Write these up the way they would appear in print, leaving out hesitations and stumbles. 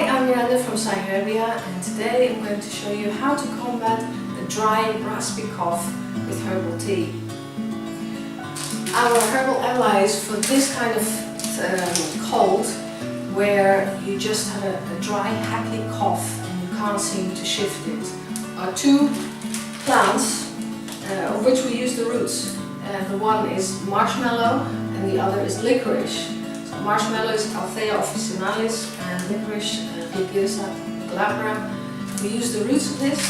Hi, I'm Miranda from Cyherbia, and today I'm going to show you how to combat a dry, raspy cough with herbal tea. Our herbal allies for this kind of cold, where you just have a dry, hacky cough and you can't seem to shift it, are two plants of which we use the roots. The one is marshmallow and the other is licorice. Marshmallow is Althea officinalis and licorice Gligiosa glabra. We use the roots of this,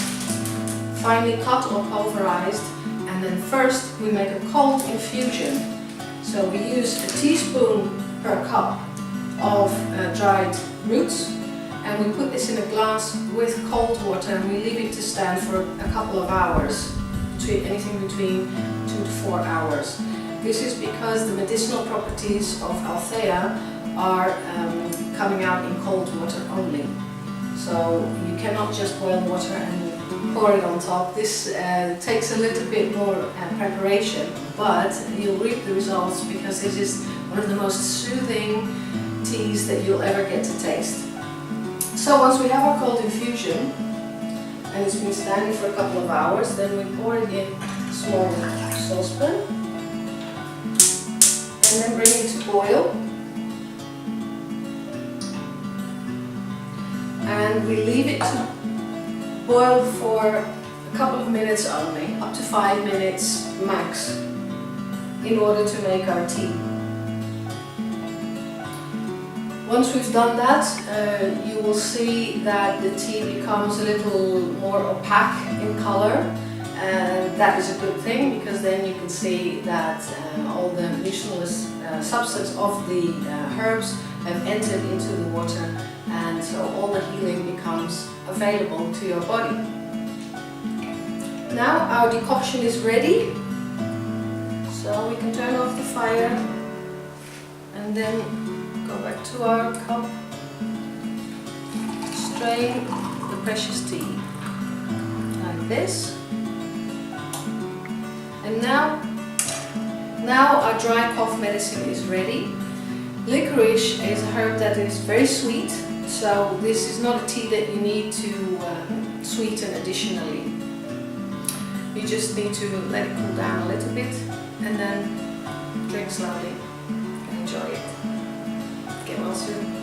finely cut or pulverized, and then first we make a cold infusion. So we use a teaspoon per cup of dried roots, and we put this in a glass with cold water and we leave it to stand for a couple of hours, anything between 2 to 4 hours. This is because the medicinal properties of Althea are coming out in cold water only. So you cannot just boil water and pour it on top. This takes a little bit more preparation, but you'll reap the results because this is one of the most soothing teas that you'll ever get to taste. So once we have our cold infusion, and it's been standing for a couple of hours, then we pour it in a small saucepan. And then bring it to boil, and we leave it to boil for a couple of minutes only, up to 5 minutes max, in order to make our tea. Once we've done that, you will see that the tea becomes a little more opaque in color. That is a good thing, because then you can see that all the nutritionalist substance of the herbs have entered into the water, and so all the healing becomes available to your body. Now our decoction is ready, so we can turn off the fire and then go back to our cup, strain the precious tea like this. And now our dry cough medicine is ready. Licorice is a herb that is very sweet, so this is not a tea that you need to sweeten additionally. You just need to let it cool down a little bit and then drink slowly and enjoy it. Get well soon.